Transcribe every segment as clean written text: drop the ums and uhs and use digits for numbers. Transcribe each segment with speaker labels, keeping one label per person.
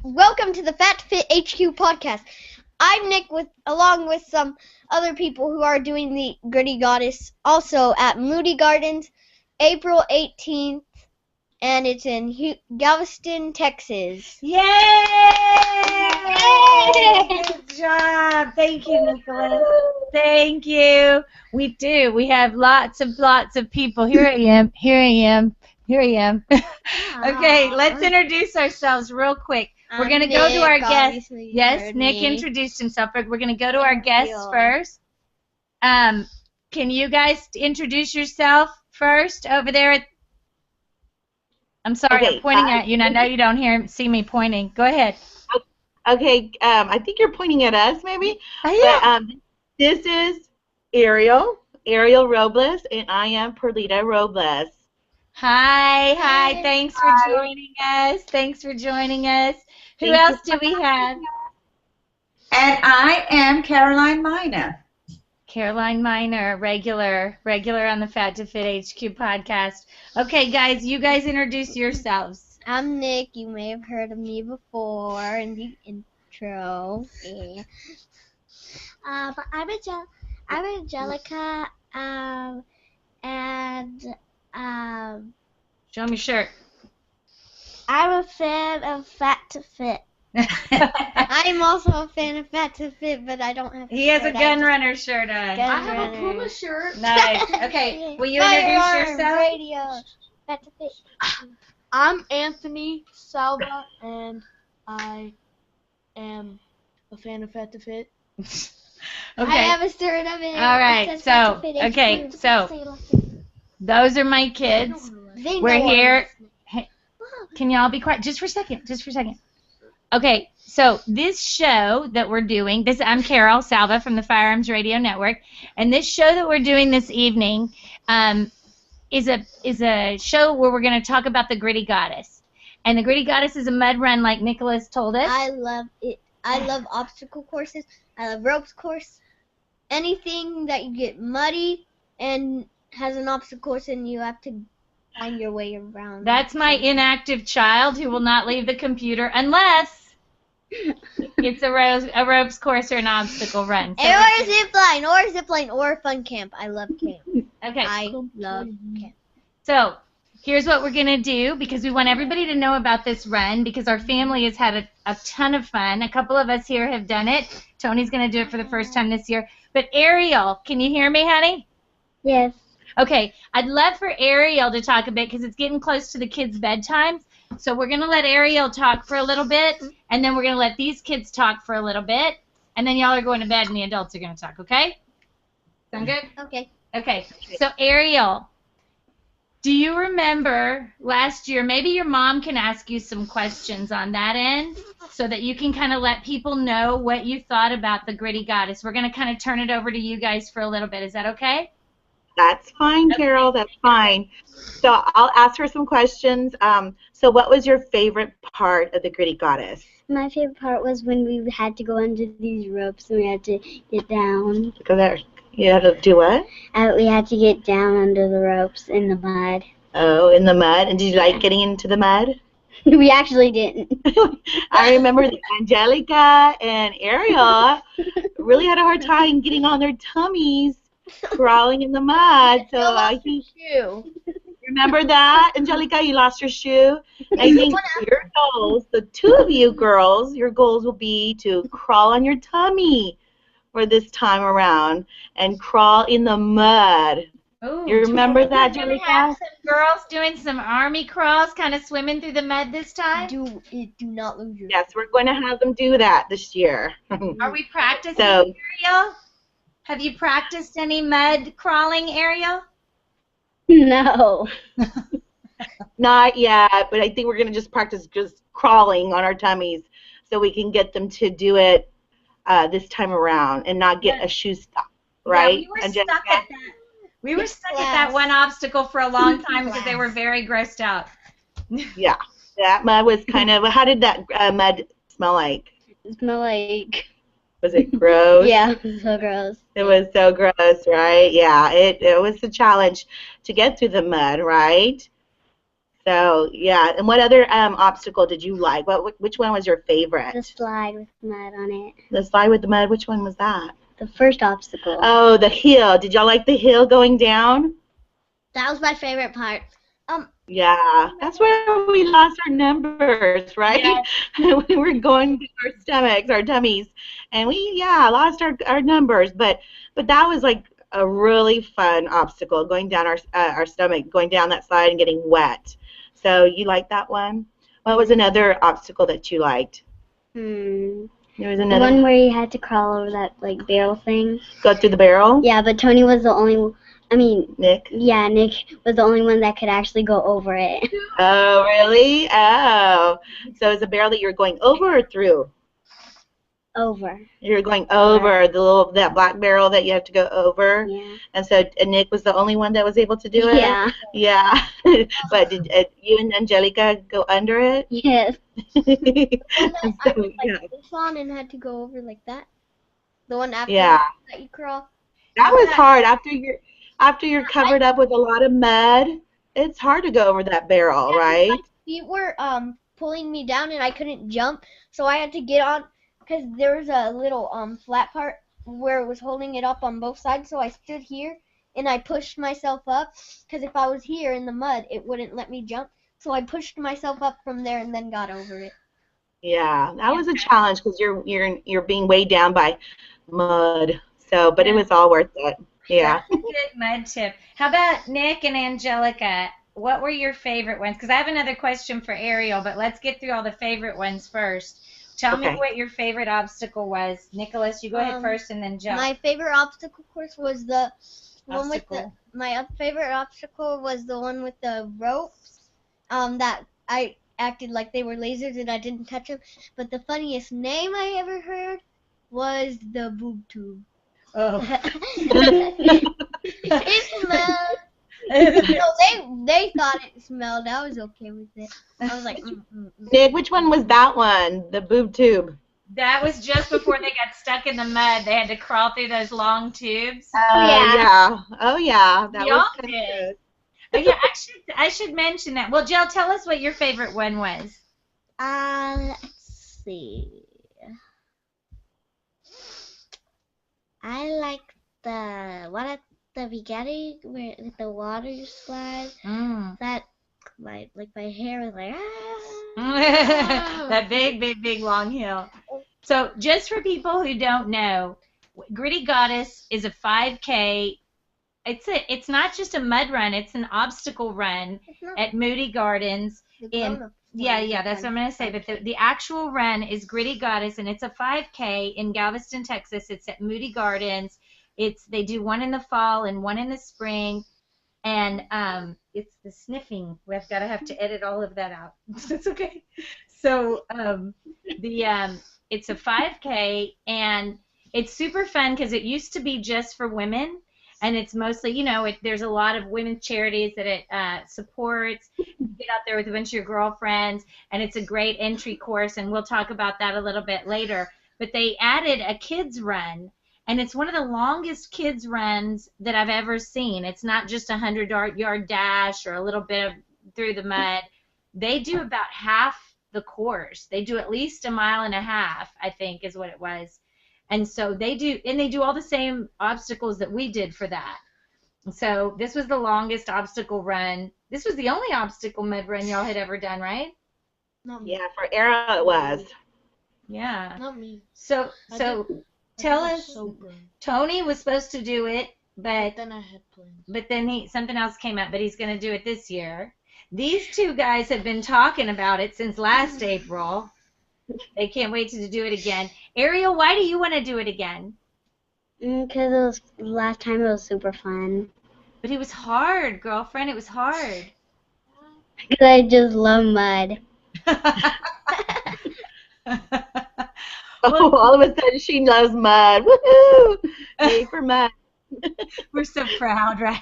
Speaker 1: welcome to the Fat2Fit HQ podcast. I'm Nick, along with some other people who are doing the Gritty Goddess, also at Moody Gardens, April 18th, and it's in Galveston, Texas.
Speaker 2: Yay! Good job. Thank you, Nicholas. Thank you. We do. We have lots of people. Here I am. Okay, let's introduce ourselves real quick. We're going to go to our guests. Yes, Nick introduced himself, but we're going to go to our guests first. Can you guys introduce yourself first over there? I'm sorry, I'm pointing at you, and I know you don't see me pointing. Go ahead.
Speaker 3: Okay, I think you're pointing at us, maybe.
Speaker 2: Yeah.
Speaker 3: But, this is Ariel Robles, and I am Perlita Robles.
Speaker 2: Hi. Thanks for joining us. Who else do we have?
Speaker 4: And I am Caroline Mina.
Speaker 2: Caroline Miner, regular on the Fat2Fit HQ podcast. Okay, guys, you guys introduce yourselves.
Speaker 1: I'm Nick. You may have heard of me before in the intro. Yeah.
Speaker 5: I'm Angelica, and
Speaker 2: Show me your shirt.
Speaker 5: I'm a fan of Fat2Fit.
Speaker 1: I'm also a fan of Fat2Fit, but I don't have.
Speaker 2: He has a gun runner shirt on.
Speaker 5: I have a Puma shirt.
Speaker 2: Nice. Okay, will you introduce yourself?
Speaker 1: Radio. Fat2Fit.
Speaker 6: I'm Anthony Salva, and I am a fan of Fat2Fit.
Speaker 2: Okay.
Speaker 1: I have a shirt of it.
Speaker 2: All right. So those are my kids. We're here. Hey, can y'all be quiet just for a second? Okay, so this show that we're doing, I'm Carol Salva from the Firearms Radio Network, and this show that we're doing this evening is a show where we're going to talk about the Gritty Goddess. And the Gritty Goddess is a mud run like Nicholas told us.
Speaker 1: I love it. I love obstacle courses. I love ropes course. Anything that you get muddy and has an obstacle course and you have to find your way around.
Speaker 2: That's my inactive child who will not leave the computer unless it's a ropes course or an obstacle run. So
Speaker 1: or a zip line, or a fun camp. I love camp.
Speaker 2: Okay.
Speaker 1: I love camp.
Speaker 2: So here's what we're going to do, because we want everybody to know about this run, because our family has had a ton of fun. A couple of us here have done it. Tony's going to do it for the first time this year. But Ariel, can you hear me, honey?
Speaker 5: Yes.
Speaker 2: Okay. I'd love for Ariel to talk a bit, because it's getting close to the kids' bedtime. So we're going to let Ariel talk for a little bit, and then we're going to let these kids talk for a little bit, and then y'all are going to bed and the adults are going to talk, okay? Sound good?
Speaker 1: Okay.
Speaker 2: Okay. So Ariel, do you remember last year, maybe your mom can ask you some questions on that end so that you can kind of let people know what you thought about the Gritty Goddess. We're going to kind of turn it over to you guys for a little bit. Is that okay?
Speaker 3: That's fine, Carol. That's fine. So I'll ask her some questions. So what was your favorite part of the Gritty Goddess?
Speaker 5: My favorite part was when we had to go under these ropes and we had to get down.
Speaker 3: Go there. You had to do what?
Speaker 5: We had to get down under the ropes in the mud.
Speaker 3: Oh, in the mud. And did you like getting into the mud?
Speaker 5: We actually didn't.
Speaker 3: I remember that Angelica and Ariel really had a hard time getting on their tummies, crawling in the mud. So I think remember that, Angelica? You lost your shoe. I think your goals, the two of you girls, your goals will be to crawl on your tummy for this time around and crawl in the mud.
Speaker 2: Ooh,
Speaker 3: you remember that, Angelica?
Speaker 2: Have some girls doing some army crawls, kind of swimming through the mud this time.
Speaker 1: Do not lose your.
Speaker 3: Yes, we're going to have them do that this year.
Speaker 2: Are we practicing, Ariel? Have you practiced any mud crawling, Ariel?
Speaker 5: No.
Speaker 3: Not yet, but I think we're going to just practice just crawling on our tummies so we can get them to do it this time around and not get a shoe stuck, right?
Speaker 2: Yeah, we were stuck at that one obstacle for a long time because they were very grossed out.
Speaker 3: Yeah, that mud was kind of, how did that mud smell like?
Speaker 5: It smelled like...
Speaker 3: Was it gross?
Speaker 5: Yeah, it was so gross.
Speaker 3: It was so gross, right? Yeah, it was a challenge to get through the mud, right? So yeah, and what other obstacle did you like? Which one was your favorite?
Speaker 5: The slide with mud on it.
Speaker 3: The slide with the mud. Which one was that?
Speaker 5: The first obstacle.
Speaker 3: Oh, the hill. Did y'all like the hill going down?
Speaker 1: That was my favorite part.
Speaker 3: Yeah, that's where we lost our numbers, right?
Speaker 2: Yes.
Speaker 3: We were going to our stomachs, our tummies, and we lost our numbers. But that was like a really fun obstacle, going down our stomach, going down that slide and getting wet. So you liked that one? What was another obstacle that you liked? There was
Speaker 5: The
Speaker 3: another
Speaker 5: one where you had to crawl over that like barrel thing.
Speaker 3: Go through the barrel?
Speaker 5: Yeah, but Tony was the only. I mean,
Speaker 3: Nick?
Speaker 5: Yeah, Nick was the only one that could actually go over it.
Speaker 3: Oh, really? Oh. So it's a barrel that you're going over or through?
Speaker 5: Over.
Speaker 3: You're going over that black barrel that you have to go over.
Speaker 5: Yeah.
Speaker 3: And so Nick was the only one that was able to do it.
Speaker 5: Yeah.
Speaker 3: Yeah. But did you and Angelica go under it?
Speaker 5: Yes.
Speaker 1: I was like this on and had to go over like that. The one after that you crawl.
Speaker 3: That was hard after you're covered up with a lot of mud. It's hard to go over that barrel, right?
Speaker 1: My feet were pulling me down and I couldn't jump, so I had to get on because there was a little flat part where it was holding it up on both sides. So I stood here and I pushed myself up because if I was here in the mud, it wouldn't let me jump. So I pushed myself up from there and then got over it.
Speaker 3: Yeah, that was a challenge because you're being weighed down by mud. So, but it was all worth it. Yeah.
Speaker 2: That's a good mud tip. How about Nick and Angelica? What were your favorite ones? Because I have another question for Ariel, but let's get through all the favorite ones first. Tell me what your favorite obstacle was. Nicholas, you go ahead first and then jump.
Speaker 1: My favorite obstacle course was the one with the. My favorite obstacle was the one with the ropes. That I acted like they were lasers and I didn't touch them. But the funniest name I ever heard was the boob tube.
Speaker 2: Oh.
Speaker 1: It smelled. No, they thought it smelled. I was okay with it. I was like,
Speaker 3: Nick, which one was that one? The boob tube.
Speaker 2: That was just before they got stuck in the mud. They had to crawl through those long tubes.
Speaker 3: Yeah. Oh yeah. That
Speaker 2: Y'all
Speaker 3: was
Speaker 2: did. Oh, yeah, I should mention that. Well, Jill, tell us what your favorite one was.
Speaker 5: Let's see. I like the one at the beginning where with the water slide. That my hair was like
Speaker 2: That big long hill. So just for people who don't know, Gritty Goddess is a 5K. It's not just a mud run, it's an obstacle run at Moody Gardens in that's what I'm gonna say. But the actual run is Gritty Goddess, and it's a 5K in Galveston, Texas. It's at Moody Gardens. They do one in the fall and one in the spring, and it's the sniffing. We've got to have to edit all of that out. That's okay. So it's a 5K, and it's super fun because it used to be just for women. And it's mostly, there's a lot of women's charities that it supports. You get out there with a bunch of your girlfriends, and it's a great entry course, and we'll talk about that a little bit later. But they added a kids run, and it's one of the longest kids runs that I've ever seen. It's not just a 100-yard dash or a little bit of through the mud. They do about half the course. They do at least 1.5 miles, I think is what it was. And so they do all the same obstacles that we did for that. So this was the longest obstacle run. This was the only obstacle mud run y'all had ever done, right?
Speaker 1: Not me.
Speaker 3: Yeah, for Era it was.
Speaker 2: Yeah.
Speaker 1: Not me.
Speaker 2: So tell us, Tony was supposed to do it, but
Speaker 6: then I had plans.
Speaker 2: But then something else came up, but he's going to do it this year. These two guys have been talking about it since last April. They can't wait to do it again. Ariel, why do you want to do it again?
Speaker 5: Because last time it was super fun.
Speaker 2: But it was hard, girlfriend. It was hard.
Speaker 5: Because I just love mud.
Speaker 3: All of a sudden she loves mud. Woohoo! Yay for mud.
Speaker 2: We're so proud, right?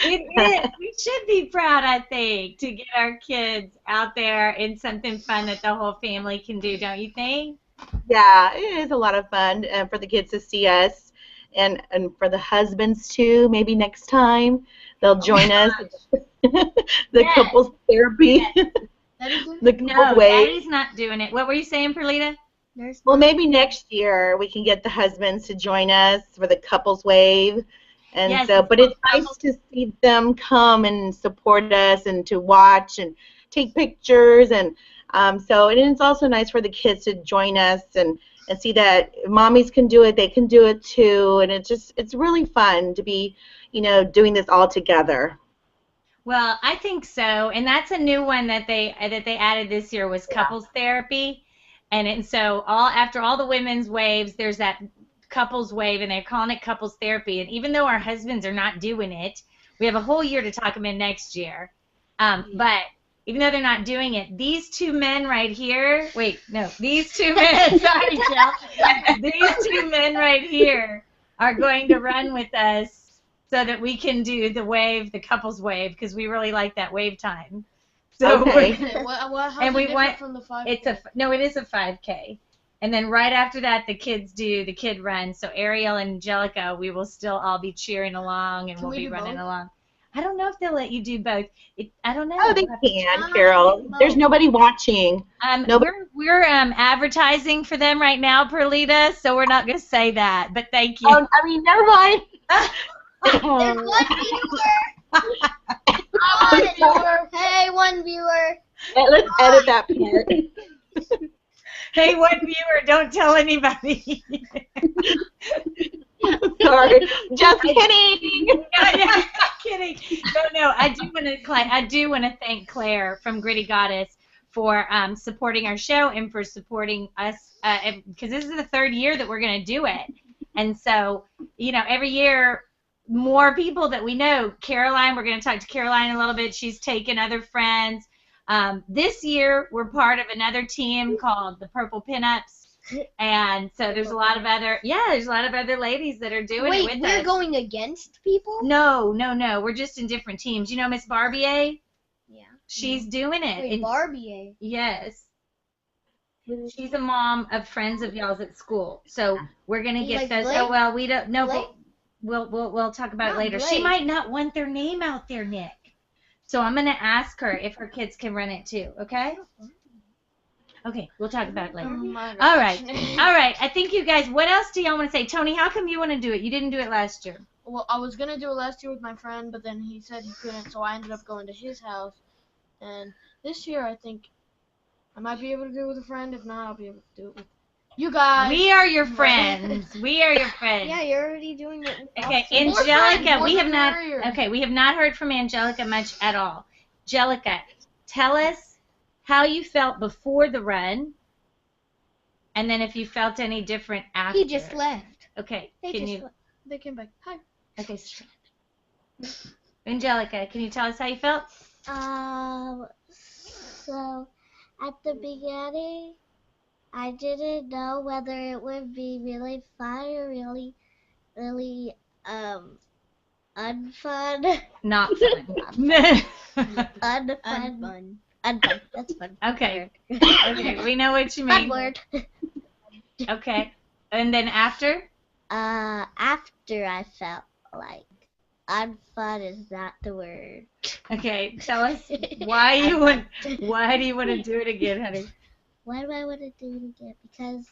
Speaker 2: We should be proud, I think, to get our kids out there in something fun that the whole family can do, don't you think?
Speaker 3: Yeah, it is a lot of fun for the kids to see us, and for the husbands too. Maybe next time they'll join us. The couples therapy. The
Speaker 2: No,
Speaker 3: couples wave.
Speaker 2: Daddy's not doing it. What were you saying, Perlita?
Speaker 3: Well, maybe next year we can get the husbands to join us for the couples wave. And
Speaker 2: Yes,
Speaker 3: so, but it's nice to see them come and support us and to watch and take pictures. And so, and it's also nice for the kids to join us and see that mommies can do it, they can do it too. And it's really fun to be, doing this all together.
Speaker 2: Well, I think so, and that's a new one that they added this year was couples therapy, and so after all the women's waves, there's that couples wave, and they're calling it couples therapy. And even though our husbands are not doing it, we have a whole year to talk them in next year. But even though they're not doing it, these two men right here, these two men, sorry, Jill, these two men right here are going to run with us, so that we can do the couples wave, because we really like that wave time. So
Speaker 3: okay.
Speaker 6: And we went from the 5K?
Speaker 2: It is a 5K, and then right after that the kids do the kid run. So Ariel and Angelica, we will still all be cheering along, and we'll be running along. I don't know if they'll let you do both. I don't know.
Speaker 3: Oh, they can, Carol. There's nobody watching.
Speaker 2: We're advertising for them right now, Perlita, so we're not going to say that. But thank you.
Speaker 3: Oh, never mind.
Speaker 1: There's one viewer. Hey, one viewer.
Speaker 3: Let's edit that part.
Speaker 2: Hey, one viewer, don't tell anybody.
Speaker 3: Sorry, just kidding.
Speaker 2: Yeah, kidding. No, I do want to thank Claire from Gritty Goddess for supporting our show and for supporting us, because this is the third year that we're going to do it. And so, every year, more people that we know. Caroline, we're going to talk to Caroline a little bit. She's taken other friends. This year, we're part of another team called the Purple Pinups. And so there's a lot of other ladies that are doing it with us.
Speaker 1: Wait, we're going against people?
Speaker 2: No. We're just in different teams. You know Miss Barbier?
Speaker 1: Yeah.
Speaker 2: She's doing it.
Speaker 1: Wait, Barbier?
Speaker 2: Yes. She's a mom of friends of y'all's at school. So we're going to get those.
Speaker 1: Blake?
Speaker 2: Oh, well, we don't know.
Speaker 1: Blake?
Speaker 2: We'll talk about it later.
Speaker 1: Blake.
Speaker 2: She might not want their name out there, Nick. So I'm going to ask her if her kids can run it too, okay? Okay, we'll talk about it later. All right. I think you guys, what else do y'all want to say? Tony, how come you want to do it? You didn't do it last year.
Speaker 6: Well, I was going to do it last year with my friend, but then he said he couldn't, so I ended up going to his house. And this year, I think I might be able to do it with a friend. If not, I'll be able to do it with you guys.
Speaker 2: We are your friends. We are your friends.
Speaker 1: Yeah, you're already doing it.
Speaker 2: Okay, Angelica, we have not heard from Angelica much at all. Angelica, tell us how you felt before the run, and then if you felt any different after.
Speaker 1: He just left.
Speaker 2: Okay,
Speaker 6: They came back. Hi.
Speaker 2: Okay, Angelica, can you tell us how you felt?
Speaker 5: So at the beginning, I didn't know whether it would be really fun or really unfun.
Speaker 2: Not fun.
Speaker 5: Unfun. That's fun.
Speaker 2: Okay. Okay, we know what you mean.
Speaker 5: Fun word.
Speaker 2: Okay. And then after?
Speaker 5: After I felt like unfun is not the word.
Speaker 2: Okay, tell us why do you want to do it again, honey?
Speaker 5: Why do I want to do it again? Because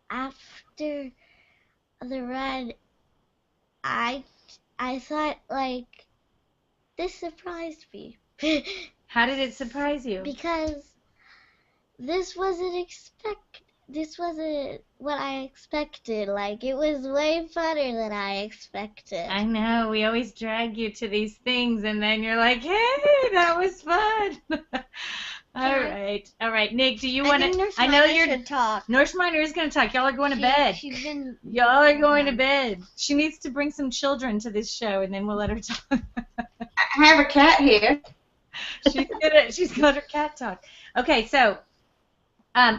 Speaker 5: after the run, I thought like this surprised me.
Speaker 2: How did it surprise you?
Speaker 5: Because this wasn't what I expected. Like, it was way funner than I expected.
Speaker 2: I know. We always drag you to these things, and then you're like, hey, that was fun. All right. Nick, do you want to? I know you're.
Speaker 1: Talk.
Speaker 2: Nurse Miner is going to talk. Y'all are going to bed. Y'all are going to bed. She needs to bring some children to this show, and then we'll let her talk.
Speaker 4: I have a cat here.
Speaker 2: She's got her cat talk. Okay, so.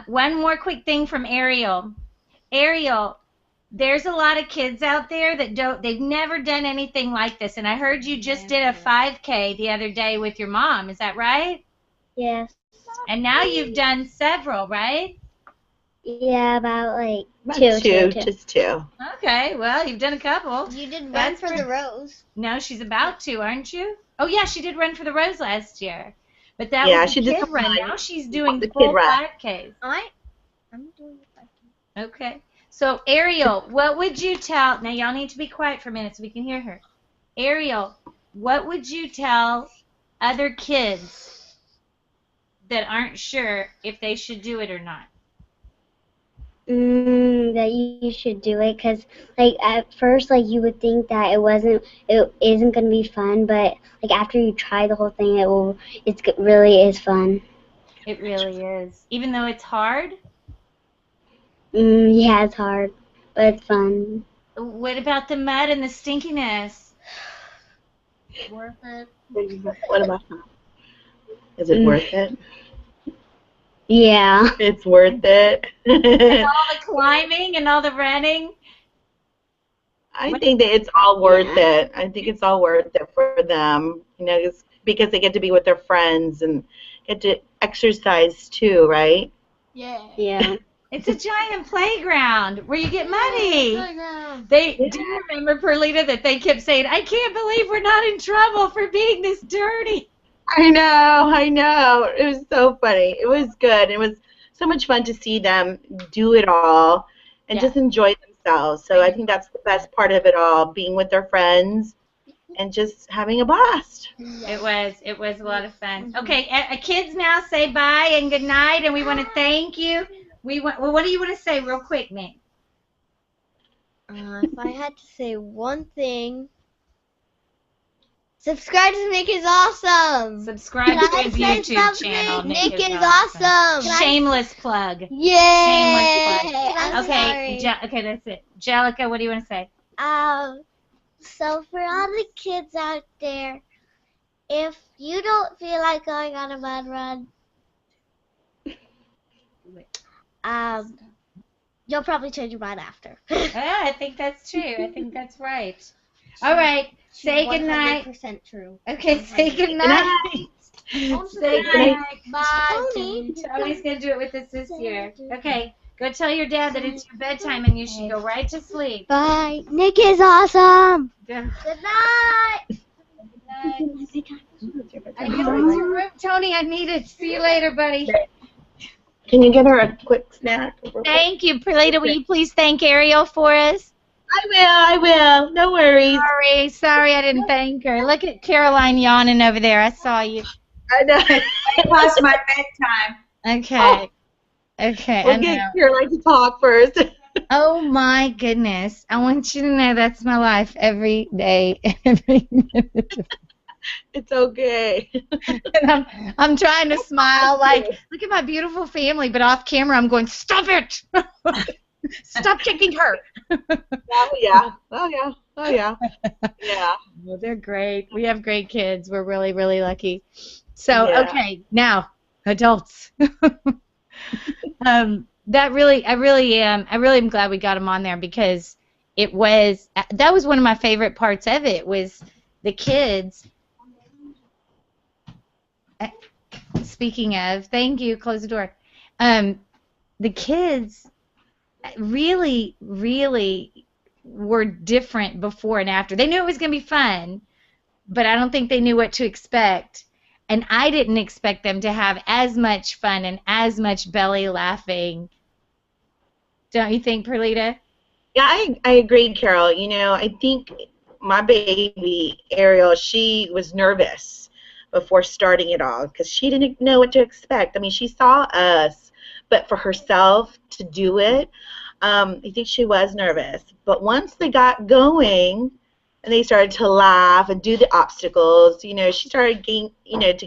Speaker 2: One more quick thing from Ariel. Ariel, there's a lot of kids out there that they've never done anything like this. And I heard you just did a 5K the other day with your mom. Is that right?
Speaker 5: Yes.
Speaker 2: And now you've done several, right?
Speaker 5: Yeah, about like
Speaker 3: About
Speaker 5: two.
Speaker 3: just two.
Speaker 2: Okay, well, you've done a couple.
Speaker 1: You did run
Speaker 2: That's
Speaker 1: for the Rose.
Speaker 2: No, she's about to, aren't you? Oh, yeah, she did run for the Rose last year. But that
Speaker 3: Yeah,
Speaker 2: was
Speaker 3: she
Speaker 2: the
Speaker 3: did
Speaker 2: kid
Speaker 3: the
Speaker 2: run.
Speaker 3: run.
Speaker 2: Now she's doing
Speaker 3: The kid
Speaker 2: full
Speaker 3: run.
Speaker 2: 5Ks.
Speaker 1: I'm doing the 5K.
Speaker 2: Okay. So, Ariel, what would you tell... Now, y'all need to be quiet for a minute so we can hear her. Ariel, what would you tell other kids that aren't sure if they should do it or not?
Speaker 5: That you should do it, because like at first like you would think that it isn't gonna be fun, but like after you try the whole thing, it really is fun.
Speaker 2: It really is. Even though it's hard?
Speaker 5: Yeah, it's hard, but it's fun.
Speaker 2: What about the mud and the stinkiness?
Speaker 6: Worth it.
Speaker 3: What about that? Is it worth it?
Speaker 5: Yeah.
Speaker 3: It's worth it.
Speaker 2: And all the climbing and all the running?
Speaker 3: I think that it's all worth it. I think it's all worth it for them, you know, because they get to be with their friends and get to exercise too, right?
Speaker 6: Yeah.
Speaker 5: Yeah.
Speaker 2: It's a giant playground where you get muddy.
Speaker 6: Playground.
Speaker 2: Do you remember, Perlita, that they kept saying, I can't believe we're not in trouble for being this dirty?
Speaker 3: I know. It was so funny. It was good. It was so much fun to see them do it all and just enjoy themselves. So I think that's the best part of it all, being with their friends and just having a blast.
Speaker 2: It was a lot of fun. Okay, kids now say bye and good night, and we want to thank you. Well, what do you want to say real quick, Nick?
Speaker 1: If I had to say one thing, subscribe to Nick is Awesome.
Speaker 2: Subscribe to his YouTube channel.
Speaker 1: Nick is awesome.
Speaker 2: Shameless plug.
Speaker 1: Yay!
Speaker 2: Shameless plug. Okay, okay, that's it. Jellica, what do you want to say?
Speaker 5: So for all the kids out there, if you don't feel like going on a mud run, you'll probably change your mind after.
Speaker 2: Yeah, I think that's true. I think that's right. All right, say good night.
Speaker 1: 100% true.
Speaker 2: Okay, say good night. Say good night.
Speaker 6: Bye.
Speaker 2: Tony's going to do it with us this year. Okay, go tell your dad that it's your bedtime and you should go right to sleep.
Speaker 1: Bye. Nick is awesome.
Speaker 2: Good
Speaker 5: Good night.
Speaker 2: I gotta go to your room, Tony. I need it. See you later, buddy.
Speaker 3: Can you get her a quick snack?
Speaker 2: Thank you. Perlita, will you please thank Ariel for us?
Speaker 3: I will. No worries.
Speaker 2: Sorry I didn't thank her. Look at Caroline yawning over there. I saw you.
Speaker 3: I know.
Speaker 4: It was my bedtime.
Speaker 2: Okay. Okay, I
Speaker 3: We'll
Speaker 2: know.
Speaker 3: get Caroline to talk first.
Speaker 2: Oh my goodness. I want you to know that's my life every day, every minute.
Speaker 3: It's okay.
Speaker 2: And I'm trying to smile like, look at my beautiful family, but off camera I'm going, stop it! Stop kicking her!
Speaker 3: Oh yeah. Yeah.
Speaker 2: Well, they're great. We have great kids. We're really, really lucky. So,
Speaker 3: Yeah.
Speaker 2: okay, now, adults. I really am glad we got them on there because that was one of my favorite parts of it was the kids. Speaking of, thank you, close the door. The kids really, really were different before and after. They knew it was going to be fun, but I don't think they knew what to expect. And I didn't expect them to have as much fun and as much belly laughing. Don't you think, Perlita?
Speaker 3: Yeah, I agree, Carol. You know, I think my baby, Ariel, she was nervous before starting it all because she didn't know what to expect. I mean, she saw us, but for herself to do it, I think she was nervous. But once they got going and they started to laugh and do the obstacles, you know, she started to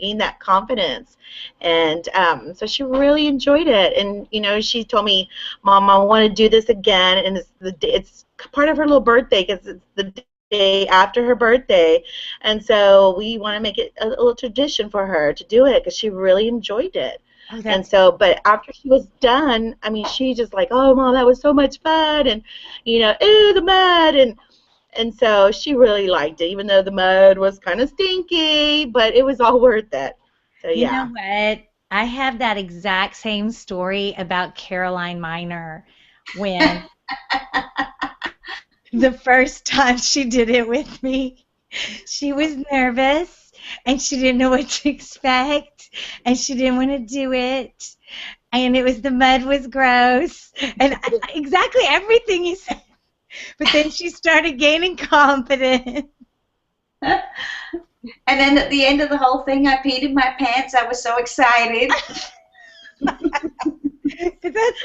Speaker 3: gain that confidence. And so she really enjoyed it. And, you know, she told me, Mom, I want to do this again. And it's part of her little birthday because it's the day after her birthday. And so we want to make it a little tradition for her to do it because she really enjoyed it. And so, but after she was done, I mean, she just like, oh, Mom, that was so much fun. And, you know, ooh, the mud. And so she really liked it, even though the mud was kind of stinky, but it was all worth it. So, yeah.
Speaker 2: You know what? I have that exact same story about Caroline Miner when the first time she did it with me, she was nervous and she didn't know what to expect and she didn't want to do it. And the mud was gross and exactly everything you said. But then she started gaining confidence.
Speaker 4: And then at the end of the whole thing, I peed in my pants. I was so excited.
Speaker 2: That's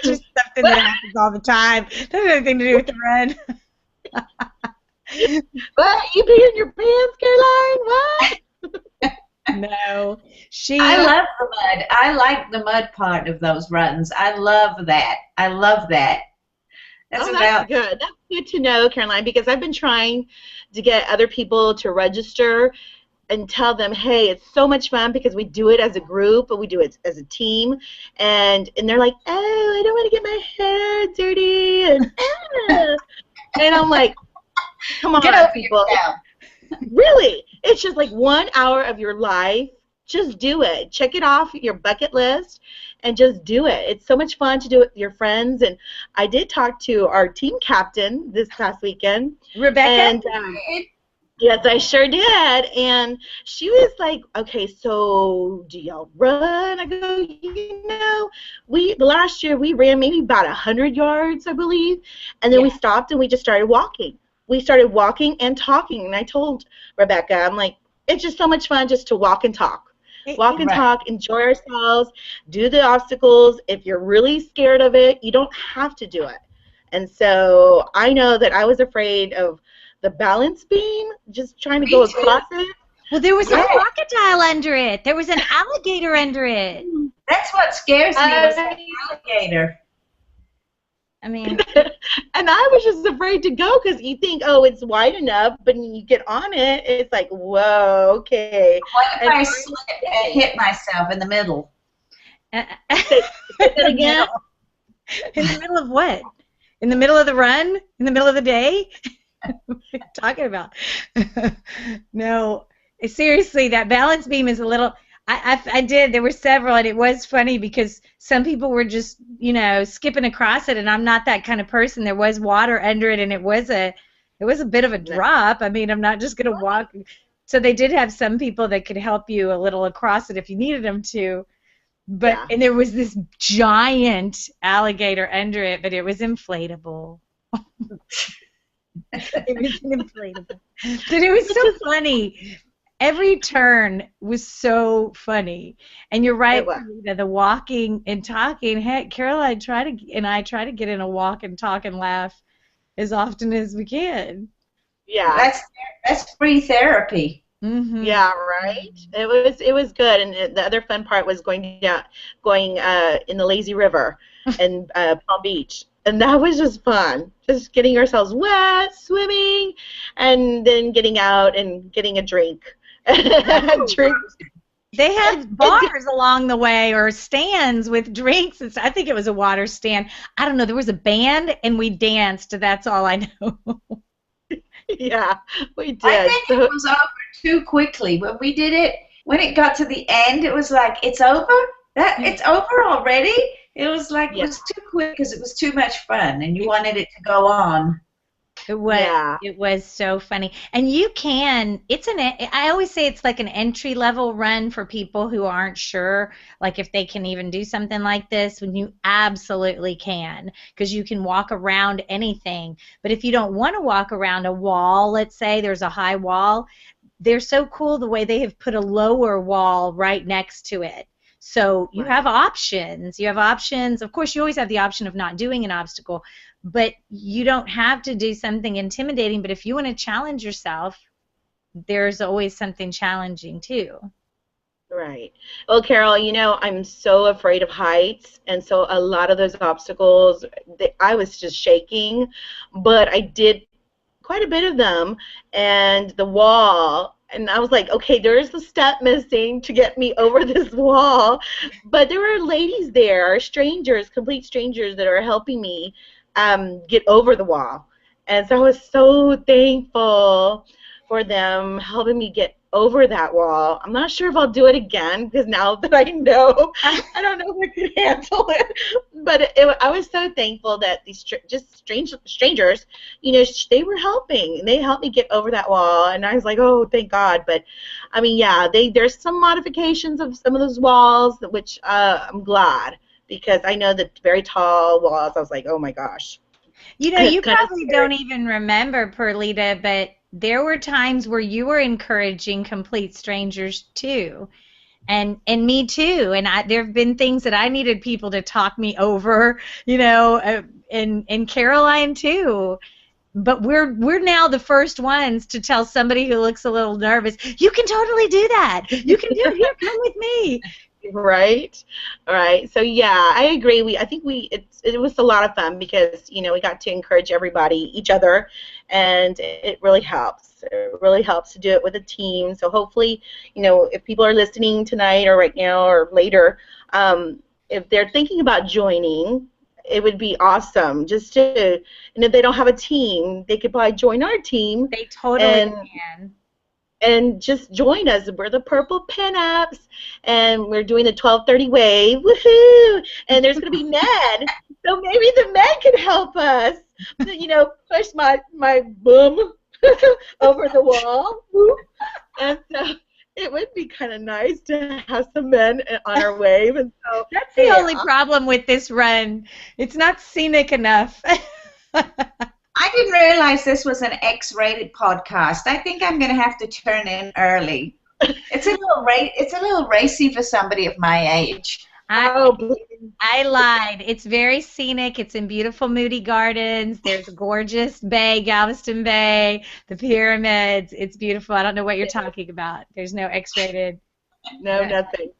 Speaker 2: just something that happens all the time. That doesn't have anything to do with the run.
Speaker 3: What? You pee in your pants, Caroline? What?
Speaker 2: No.
Speaker 4: I love the mud. I like the mud part of those runs. I love that. I love that.
Speaker 3: That's good. That's good to know, Caroline, because I've been trying to get other people to register and tell them, hey, it's so much fun because we do it as a group, but we do it as a team. And they're like, oh, I don't want to get my hair dirty. And I'm like, come on,
Speaker 4: get over
Speaker 3: people.
Speaker 4: Yourself.
Speaker 3: Really, it's just like 1 hour of your life. Just do it. Check it off your bucket list and just do it. It's so much fun to do it with your friends. And I did talk to our team captain this past weekend.
Speaker 2: Rebecca?
Speaker 3: And, yes, I sure did. And she was like, okay, so do y'all run? I go, the last year we ran maybe about 100 yards, I believe. And then we stopped and we just started walking. We started walking and talking. And I told Rebecca, I'm like, it's just so much fun just to walk and talk. Walk and talk, enjoy ourselves, do the obstacles. If you're really scared of it, you don't have to do it. And so I know that I was afraid of the balance beam, just trying to go across it.
Speaker 2: Well, there was a crocodile under it. There was an alligator under it.
Speaker 4: That's what scares me, was the alligator.
Speaker 2: I mean,
Speaker 3: and I was just afraid to go because you think, oh, it's wide enough, but when you get on it, it's like, whoa, okay.
Speaker 4: What if I slip and hit myself in the middle?
Speaker 3: Say that again?
Speaker 2: In the middle of what? In the middle of the run? In the middle of the day? What are you talking about? No, seriously, that balance beam is a little... I did. There were several, and it was funny because some people were just, skipping across it, and I'm not that kind of person. There was water under it, and it was a bit of a drop. I mean, I'm not just going to walk. So they did have some people that could help you a little across it if you needed them to. But and there was this giant alligator under it, but it was inflatable. It was inflatable. But it was so funny. Every turn was so funny, and you're right, the walking and talking. Heck, Caroline and I try to get in a walk and talk and laugh as often as we can.
Speaker 3: Yeah,
Speaker 4: that's free therapy.
Speaker 2: Mm-hmm.
Speaker 3: Yeah, right. It was good, and the other fun part was going in the lazy river in Palm Beach. And that was just fun, just getting ourselves wet, swimming, and then getting out and getting a drink.
Speaker 2: They had bars along the way or stands with drinks. I think it was a water stand. I don't know. There was a band, and we danced. That's all I know.
Speaker 3: Yeah, we did.
Speaker 4: I think it was over too quickly. When we did it, when it got to the end, it was like, it's over? It's over already? It was like, it was too quick because it was too much fun, and you wanted it to go on.
Speaker 2: It was so funny. And you can, I always say it's like an entry-level run for people who aren't sure, like if they can even do something like this, when you absolutely can, because you can walk around anything. But if you don't want to walk around a wall, let's say there's a high wall, they're so cool the way they have put a lower wall right next to it. So you have options. You have options. Of course, you always have the option of not doing an obstacle, but you don't have to do something intimidating. But if you want to challenge yourself, there's always something challenging too.
Speaker 3: Right. Well, Carol, I'm so afraid of heights, and so a lot of those obstacles, I was just shaking, but I did quite a bit of them, and the wall, and I was like, okay, there's the step missing to get me over this wall, but there were ladies there, strangers, complete strangers, that are helping me get over the wall, and so I was so thankful for them helping me get over that wall. I'm not sure if I'll do it again because now that I know, I don't know if I could handle it. But I was so thankful that these just strangers, you know, they were helping. They helped me get over that wall, and I was like, oh, thank God. But I mean, yeah, there's some modifications of some of those walls, which I'm glad because I know that very tall walls. I was like, oh my gosh.
Speaker 2: You know, you probably don't even remember, Perlita, but there were times where you were encouraging complete strangers too, and me too. And there have been things that I needed people to talk me over, you know, and Caroline too. But we're now the first ones to tell somebody who looks a little nervous, you can totally do that. You can do it. Here, come with me.
Speaker 3: Right. All right. So yeah, I agree. I think it was a lot of fun because, you know, we got to encourage everybody, each other, and it really helps. It really helps to do it with a team. So hopefully, you know, if people are listening tonight or right now or later, if they're thinking about joining, it would be awesome just to, and if they don't have a team, they could probably join our team.
Speaker 2: They totally can.
Speaker 3: And just join us. We're the Purple Pinups, and we're doing the 12:30 wave. Woohoo! And there's going to be Ned, so maybe the Ned can help us. You know, push my boom over the wall. And so it would be kind of nice to have some men on our wave. And so
Speaker 2: that's the only problem with this run. It's not scenic enough.
Speaker 4: I didn't realize this was an X-rated podcast. I think I'm going to have to turn in early. It's a little racy for somebody of my age.
Speaker 2: I lied. It's very scenic. It's in beautiful Moody Gardens. There's a gorgeous bay, Galveston Bay, the pyramids. It's beautiful. I don't know what you're talking about. There's no X-rated.
Speaker 3: No, nothing.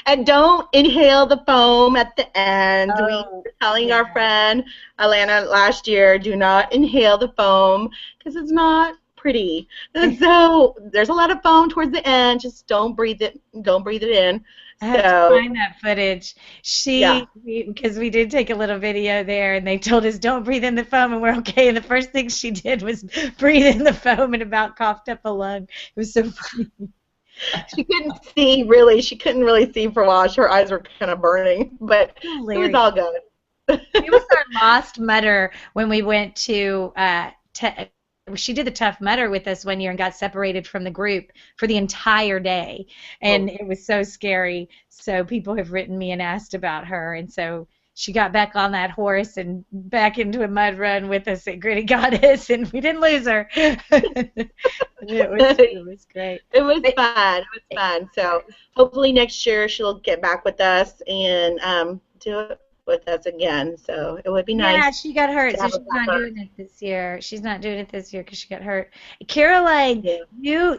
Speaker 3: And don't inhale the foam at the end. We were telling our friend Alana last year, do not inhale the foam because it's not pretty. And so there's a lot of foam towards the end. Just don't breathe it. Don't breathe it in.
Speaker 2: I have to find that footage. Because we did take a little video there, and they told us don't breathe in the foam, and we're okay. And the first thing she did was breathe in the foam and about coughed up a lung. It was so funny.
Speaker 3: She couldn't see really. She couldn't really see for a while. Her eyes were kind of burning, but
Speaker 2: hilarious.
Speaker 3: It was all good.
Speaker 2: It was our lost mudder when we went to. She did the Tough Mudder with us one year and got separated from the group for the entire day, and it was so scary. So people have written me and asked about her, and so she got back on that horse and back into a mud run with us at Gritty Goddess, and we didn't lose her. It was great.
Speaker 3: It was fun. It was fun. So hopefully next year she'll get back with us and do it with us again. So it would be nice.
Speaker 2: Yeah, she got hurt, so she's not doing it this year. She's not doing it this year because she got hurt. Caroline,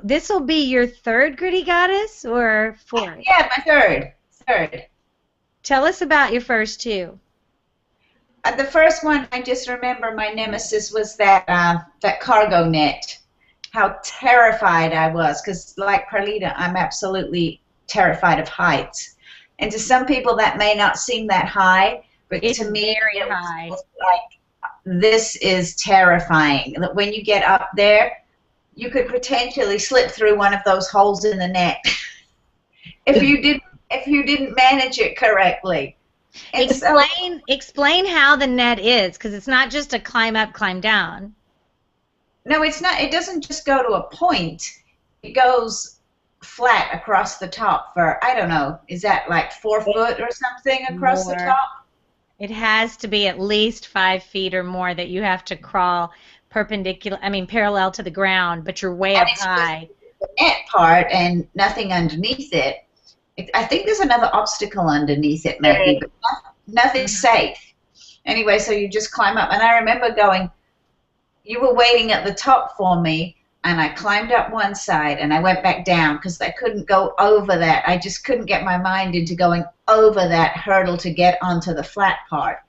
Speaker 2: this will be your third Gritty Goddess or fourth?
Speaker 4: Yeah, my third.
Speaker 2: Tell us about your first two.
Speaker 4: The first one, I just remember my nemesis was that cargo net. How terrified I was, because like Perlita, I'm absolutely terrified of heights. And to some people that may not seem that high, but to me it was like, this is terrifying. That when you get up there, you could potentially slip through one of those holes in the net if you didn't manage it correctly. And
Speaker 2: explain how the net is, because it's not just a climb up, climb down.
Speaker 4: No, it's not. It doesn't just go to a point. It goes flat across the top for, I don't know, is that like 4 foot or something across the top?
Speaker 2: It has to be at least 5 feet or more that you have to crawl parallel to the ground, but you're way up high.
Speaker 4: The net part and nothing underneath it. I think there's another obstacle underneath it maybe, but nothing safe. Anyway, so you just climb up. And I remember going, you were waiting at the top for me, and I climbed up one side, and I went back down because I couldn't go over that. I just couldn't get my mind into going over that hurdle to get onto the flat part.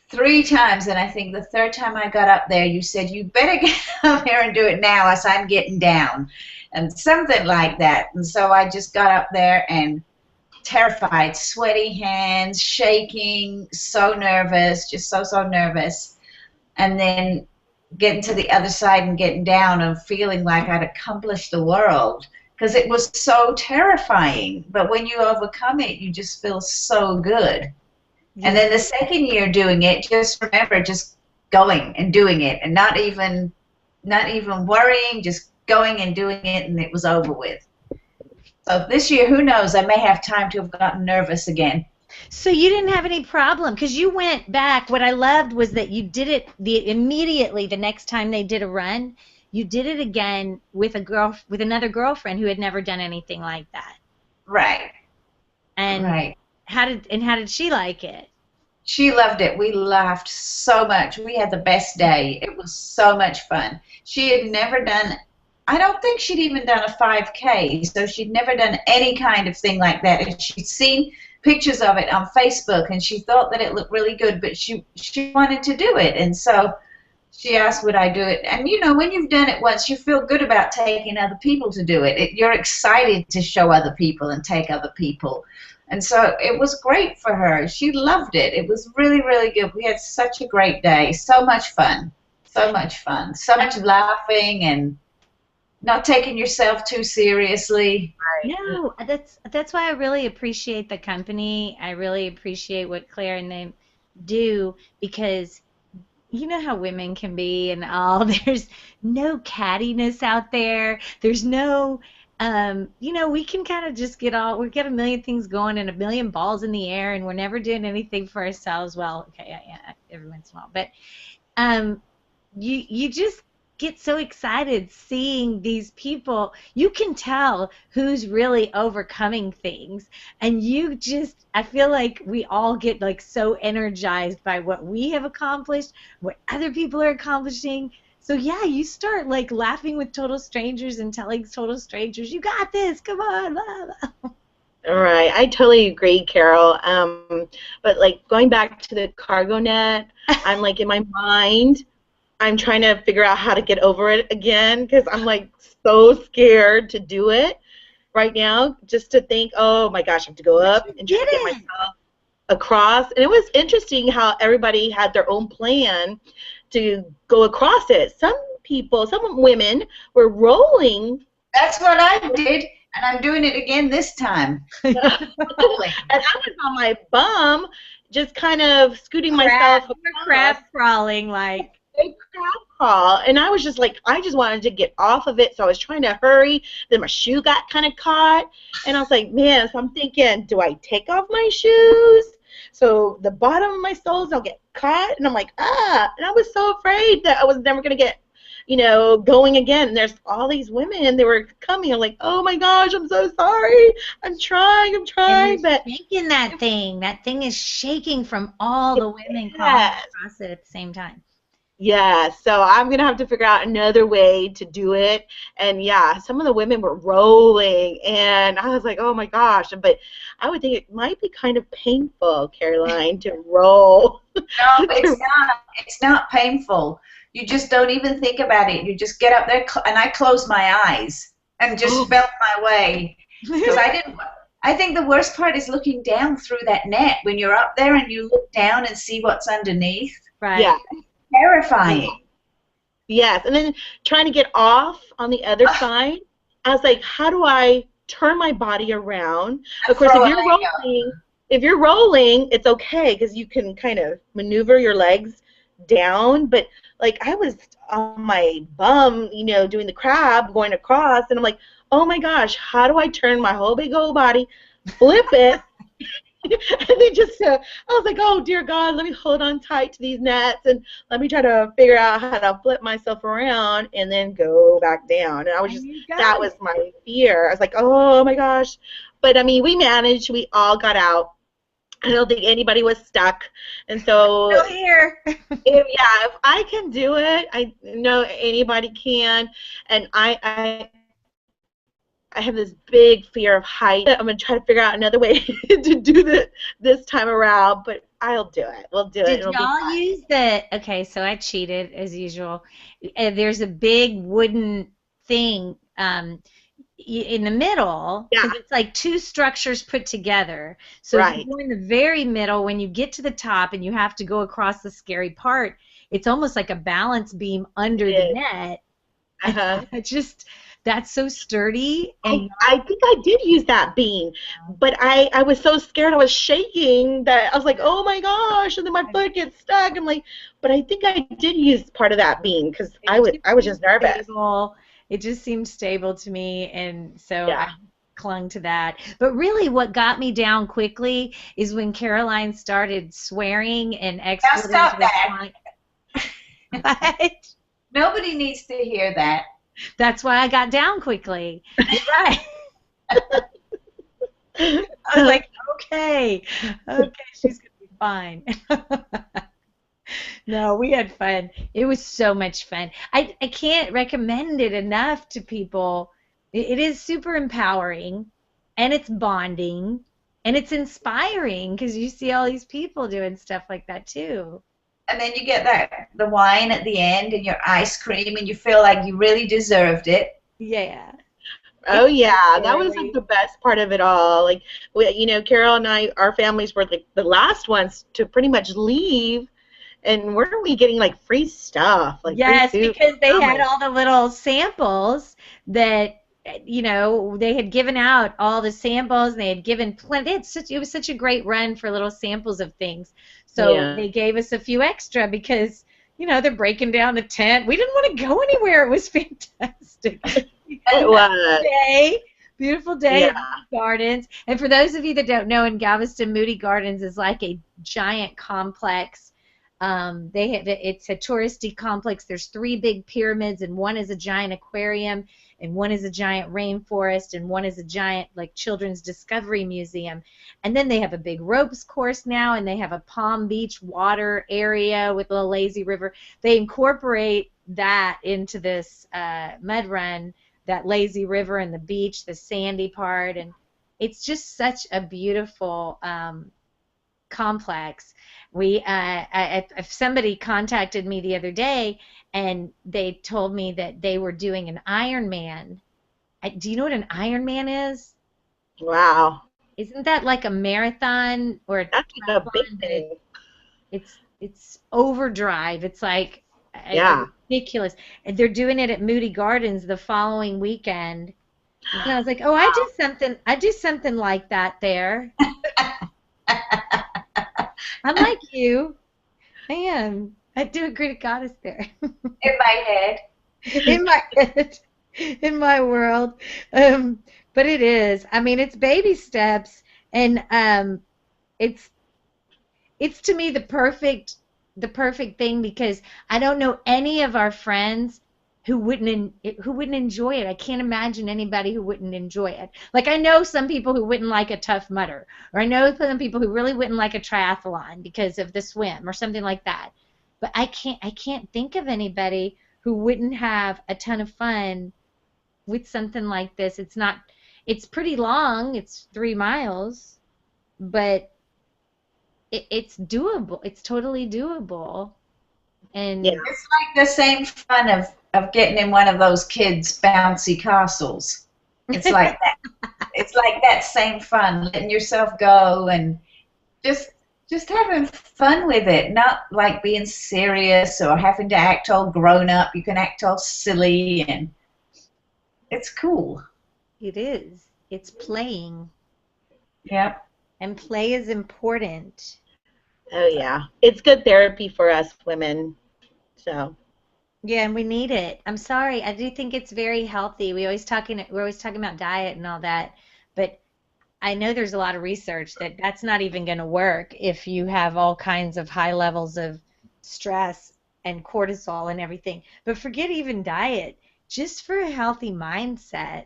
Speaker 4: 3 times, and I think the third time I got up there, you said, you better get up here and do it now as I'm getting down. And something like that. And so I just got up there and terrified, sweaty hands, shaking, so nervous, just so nervous. And then getting to the other side and getting down and feeling like I'd accomplished the world, because it was so terrifying. But when you overcome it, you just feel so good.
Speaker 2: Yeah.
Speaker 4: And then the second year doing it, just remember, just going and doing it, and not even worrying, just going and doing it, and it was over with. So this year, who knows? I may have time to have gotten nervous again.
Speaker 2: So you didn't have any problem because you went back. What I loved was that you did it immediately the next time they did a run. You did it again with another girlfriend who had never done anything like that.
Speaker 4: Right.
Speaker 2: And
Speaker 4: right.
Speaker 2: How did she like it?
Speaker 4: She loved it. We laughed so much. We had the best day. It was so much fun. She had never done, I don't think she'd even done a 5K, so she'd never done any kind of thing like that. And she'd seen pictures of it on Facebook, and she thought that it looked really good, but she wanted to do it. And so she asked, would I do it? And, you know, when you've done it once, you feel good about taking other people to do it. You're excited to show other people and take other people. And so it was great for her. She loved it. It was really, really good. We had such a great day. So much fun. So much fun. So much laughing and not taking yourself too seriously.
Speaker 2: No, that's why I really appreciate the company. I really appreciate what Claire and them do, because you know how women can be and all. There's no cattiness out there. There's no... you know, we can kind of just we get a million things going and a million balls in the air, and we're never doing anything for ourselves. Well, okay, yeah, every once in a while, but you just get so excited seeing these people. You can tell who's really overcoming things, and I feel like we all get like so energized by what we have accomplished, what other people are accomplishing. So yeah, you start like laughing with total strangers and telling total strangers, "You got this, come on!" Blah, blah.
Speaker 3: All right, I totally agree, Carol. But like going back to the cargo net, I'm like in my mind, I'm trying to figure out how to get over it again, because I'm like so scared to do it right now. Just to think, oh my gosh, I have to go up and try to get myself across. And it was interesting how everybody had their own plan to go across it. Some women were rolling.
Speaker 4: That's what I did, and I'm doing it again this time.
Speaker 3: And I was on my bum, just kind of scooting myself.
Speaker 2: Crab crawling like.
Speaker 3: Crab crawl, and I was just like, I just wanted to get off of it, so I was trying to hurry. Then my shoe got kind of caught, and I was like, man, so I'm thinking, do I take off my shoes so the bottom of my soles don't get caught? And I'm like, and I was so afraid that I was never going to get, you know, going again. And there's all these women, they were coming. I'm like, oh my gosh, I'm so sorry. I'm trying. But
Speaker 2: shaking that thing is shaking from all the women crawling across it at the same time.
Speaker 3: Yeah, so I'm going to have to figure out another way to do it. And, yeah, some of the women were rolling, and I was like, oh, my gosh. But I would think it might be kind of painful, Caroline, to roll.
Speaker 4: No, it's not. It's not painful. You just don't even think about it. You just get up there, and I closed my eyes and just felt my way. Because I think the worst part is looking down through that net when you're up there and you look down and see what's underneath.
Speaker 2: Right.
Speaker 3: Yeah.
Speaker 4: Terrifying.
Speaker 3: Yes, and then trying to get off on the other side. I was like, how do I turn my body around? Of course, if you're rolling, it's okay because you can kind of maneuver your legs down. But like I was on my bum, you know, doing the crab going across, and I'm like, oh my gosh, how do I turn my whole big old body, flip it? And they just, I was like, oh, dear God, let me hold on tight to these nets and let me try to figure out how to flip myself around and then go back down. And I was just, that was my fear. I was like, oh, my gosh. But, I mean, we managed. We all got out. I don't think anybody was stuck. And so,
Speaker 2: still here.
Speaker 3: if I can do it, I know anybody can. And I have this big fear of height. I'm going to try to figure out another way to do it this time around, but I'll do it. We'll do it.
Speaker 2: Did y'all use okay, so I cheated as usual. There's a big wooden thing in the middle, because it's like two structures put together. So if you go in the very middle, when you get to the top and you have to go across the scary part, it's almost like a balance beam under the net. It's just, that's so sturdy. And
Speaker 3: I think I did use that beam, but I was so scared, I was shaking that I was like, oh my gosh, and then my foot gets stuck. I'm like, but I think I did use part of that beam because I was just nervous.
Speaker 2: Stable. It just seemed stable to me, and so I clung to that. But really what got me down quickly is when Caroline started swearing and expletives.
Speaker 4: Now stop that.
Speaker 2: What?
Speaker 4: Nobody needs to hear that.
Speaker 2: That's why I got down quickly. You're right. I was like, okay, she's going to be fine. No, we had fun. It was so much fun. I can't recommend it enough to people. It is super empowering, and it's bonding, and it's inspiring because you see all these people doing stuff like that too.
Speaker 4: And then you get the wine at the end and your ice cream, and you feel like you really deserved it.
Speaker 2: Yeah.
Speaker 3: Oh yeah, that was like the best part of it all. Like, Carol and I, our families were like the last ones to pretty much leave, and weren't we getting like free stuff? Like
Speaker 2: yes,
Speaker 3: free food.
Speaker 2: Because they had all the little samples that they had given out all the samples, and they had given plenty. It was such a great run for little samples of things. So they gave us a few extra because, they're breaking down the tent. We didn't want to go anywhere. It was fantastic.
Speaker 3: It was.
Speaker 2: Beautiful day at Moody Gardens. And for those of you that don't know, in Galveston, Moody Gardens is like a giant complex. It's a touristy complex. There's 3 big pyramids, and one is a giant aquarium, and one is a giant rainforest, and one is a giant children's discovery museum. And then they have a big ropes course now, and they have a Palm Beach water area with a lazy river. They incorporate that into this mud run, that lazy river and the beach, the sandy part, and it's just such a beautiful complex. If somebody contacted me the other day and they told me that they were doing an Ironman. Do you know what an Ironman is?
Speaker 3: Wow.
Speaker 2: Isn't that like a marathon or a
Speaker 3: That's like a big thing.
Speaker 2: It's overdrive. It's like ridiculous. And they're doing it at Moody Gardens the following weekend. And I was like, oh, I do something like that there. I'm like you. I am. I do a Greek goddess there.
Speaker 4: In my head.
Speaker 2: In my head. In my world. But it is. I mean, it's baby steps, and it's to me the perfect thing, because I don't know any of our friends who wouldn't enjoy it. I can't imagine anybody who wouldn't enjoy it. Like, I know some people who wouldn't like a Tough Mudder, or I know some people who really wouldn't like a triathlon because of the swim or something like that. But I can't think of anybody who wouldn't have a ton of fun with something like this. It's pretty long. It's 3 miles, but it's doable. It's totally doable. And
Speaker 4: it's like the same fun of getting in one of those kids' bouncy castles. It's like that. It's like that same fun, letting yourself go and just having fun with it, not like being serious or having to act all grown up. You can act all silly, and it's cool.
Speaker 2: It is. It's playing.
Speaker 4: Yeah.
Speaker 2: And play is important.
Speaker 3: Oh yeah, it's good therapy for us women. So.
Speaker 2: Yeah, and we need it. I'm sorry. I do think it's very healthy. We're always talking about diet and all that, but I know there's a lot of research that that's not even going to work if you have all kinds of high levels of stress and cortisol and everything. But forget even diet. Just for a healthy mindset,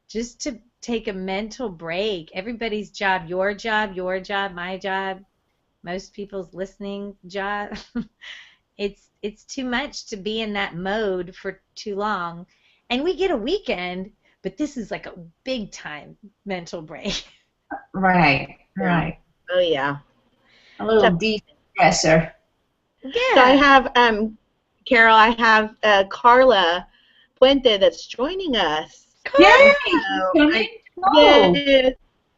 Speaker 2: just to take a mental break. Everybody's job, your job, my job, most people's listening job. It's too much to be in that mode for too long. And we get a weekend, but this is like a big time mental break.
Speaker 4: Right.
Speaker 3: Oh yeah.
Speaker 4: A little de-stressor.
Speaker 2: Yeah.
Speaker 3: So I have Carol, I have Carla Puente that's joining us.
Speaker 4: Yay!
Speaker 3: Yes.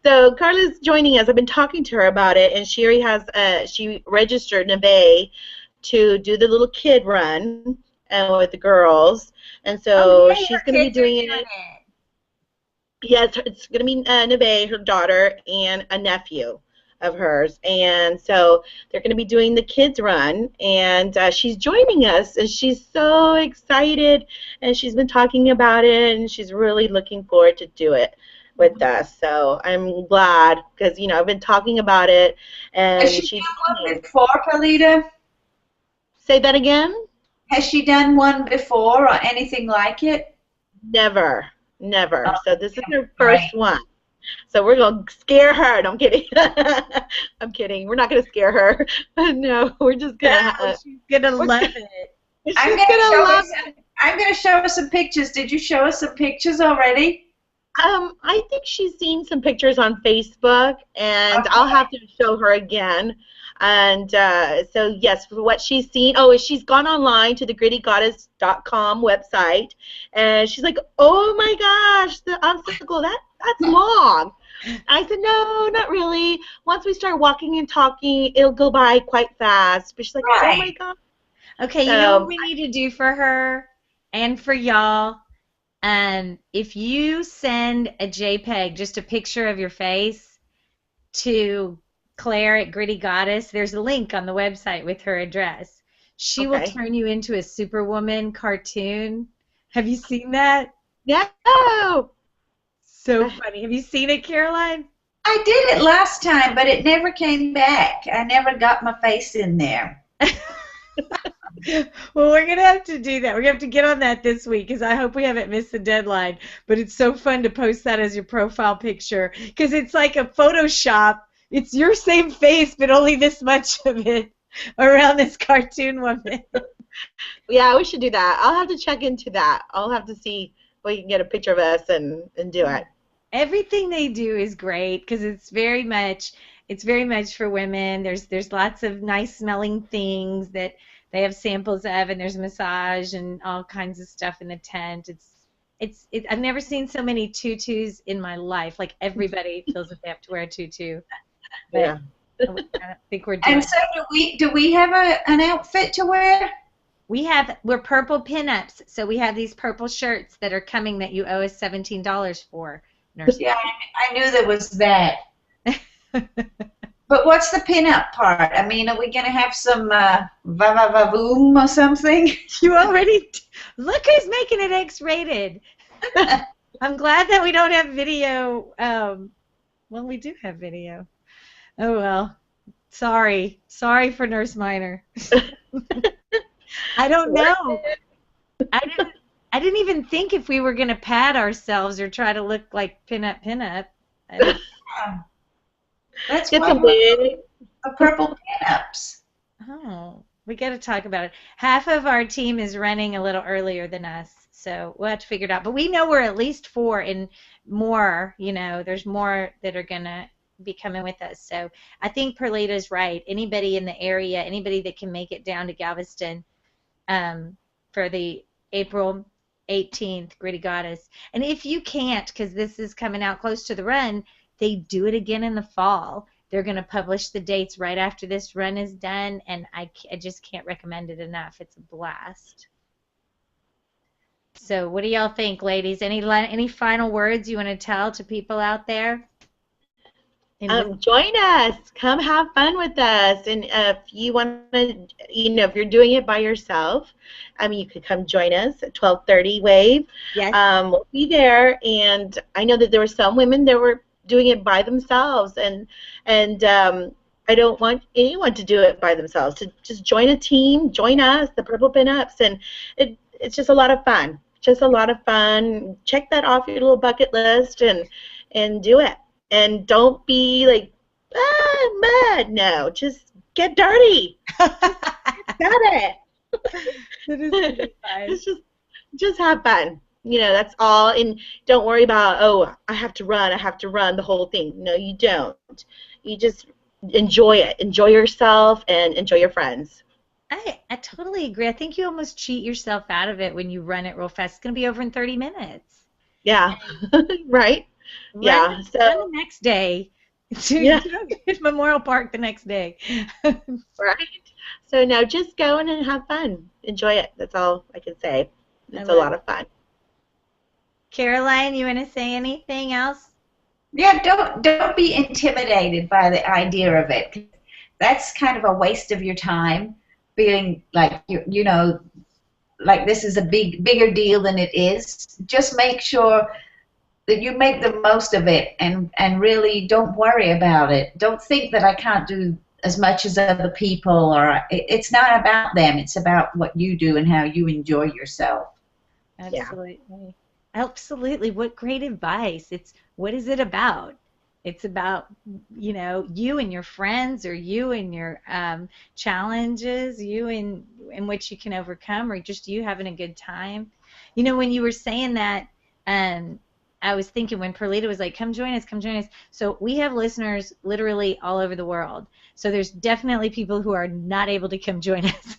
Speaker 3: So Carla's joining us. I've been talking to her about it, and she already has she registered Neve to do the little kid run with the girls, and so she's going to be doing it. Yes, it's going to be Neve, her daughter, and a nephew of hers, and so they're going to be doing the kids run, and she's joining us, and she's so excited, and she's been talking about it, and she's really looking forward to do it with us. So I'm glad because I've been talking about it, and
Speaker 4: Has she done one before, Palita?
Speaker 3: Say that again.
Speaker 4: Has she done one before or anything like it?
Speaker 3: Never. Oh, so this is her first one. So we're going to scare her. No, I'm kidding. I'm kidding. We're not going to scare her. No, we're just going to.
Speaker 2: She's going to love it.
Speaker 4: I'm going to show us some pictures. Did you show us some pictures already?
Speaker 3: I think she's seen some pictures on Facebook, and okay. I'll have to show her again. And so, yes, for what she's seen, she's gone online to the grittygoddess.com website, and she's like, oh, my gosh, the obstacle, that's long. I said, no, not really. Once we start walking and talking, it'll go by quite fast. But she's like, oh, my God.
Speaker 2: Okay, you know what we need to do for her and for y'all? If you send a JPEG, just a picture of your face, to Claire at Gritty Goddess, there's a link on the website with her address. She will turn you into a Superwoman cartoon. Have you seen that?
Speaker 3: No.
Speaker 2: So funny. Have you seen it, Caroline?
Speaker 4: I did it last time, but it never came back. I never got my face in there.
Speaker 2: Well, we're going to have to do that. We're going to have to get on that this week because I hope we haven't missed the deadline. But it's so fun to post that as your profile picture because it's like a Photoshop. It's your same face, but only this much of it around this cartoon woman.
Speaker 3: Yeah, we should do that. I'll have to check into that. I'll have to see if we can get a picture of us and do it.
Speaker 2: Everything they do is great because it's very much for women. There's lots of nice smelling things that they have samples of, and there's massage and all kinds of stuff in the tent. I've never seen so many tutus in my life. Like everybody feels that they have to wear a tutu. But
Speaker 3: yeah.
Speaker 2: I don't think we're doing.
Speaker 4: And so do we have an outfit to wear?
Speaker 2: We're purple pinups, so we have these purple shirts that are coming that you owe us $17 for. Nurse.
Speaker 4: Yeah, I knew there was that. But what's the pinup part? I mean, are we going to have some va-va-va-boom or something?
Speaker 2: You already... Look who's making it X-rated. I'm glad that we don't have video. Well, we do have video. Oh, well. Sorry. Sorry for Nurse Minor. I don't know. I didn't even think if we were going to pad ourselves or try to look like pinup.
Speaker 4: That's why a purple pinups.
Speaker 2: Oh, we got to talk about it. Half of our team is running a little earlier than us, so we'll have to figure it out. But we know we're at least 4 and more. There's more that are gonna be coming with us. So I think Perlita's right. Anybody in the area, anybody that can make it down to Galveston for the April 18th Gritty Goddess, and if you can't, because this is coming out close to the run. They do it again in the fall. They're going to publish the dates right after this run is done, and I just can't recommend it enough. It's a blast. So what do y'all think, ladies? Any final words you want to tell to people out there?
Speaker 3: Join us. Come have fun with us. And if you want to, if you're doing it by yourself, you could come join us at 12:30 Wave.
Speaker 2: Yes.
Speaker 3: We'll be there. And I know that there were some women that were doing it by themselves, and I don't want anyone to do it by themselves. To just join a team, join us, the Purple Pinups, and it's just a lot of fun. Just a lot of fun. Check that off your little bucket list and do it. And don't be like, mud. No, just get dirty. Got it.
Speaker 2: That is really fun.
Speaker 3: It's just have fun. That's all. And don't worry about, I have to run the whole thing. No, you don't. You just enjoy it. Enjoy yourself and enjoy your friends.
Speaker 2: I totally agree. I think you almost cheat yourself out of it when you run it real fast. It's going to be over in 30 minutes.
Speaker 3: Yeah. Right. Yeah.
Speaker 2: So the next day,
Speaker 3: Yeah.
Speaker 2: It's Memorial Park the next day.
Speaker 3: Right. So no, just go in and have fun. Enjoy it. That's all I can say. It's a lot of fun.
Speaker 2: Caroline, you want to say anything else?
Speaker 4: Yeah, don't be intimidated by the idea of it. That's kind of a waste of your time, feeling like you know, like this is a bigger deal than it is. Just make sure that you make the most of it, and really don't worry about it. Don't think that I can't do as much as other people, or it's not about them. It's about what you do and how you enjoy yourself.
Speaker 2: Absolutely. Yeah. Absolutely. What great advice. What is it about? It's about, you and your friends, or you and your challenges, you in which you can overcome, or just you having a good time. When you were saying that, I was thinking when Perlita was like, come join us, come join us. So we have listeners literally all over the world. So there's definitely people who are not able to come join us.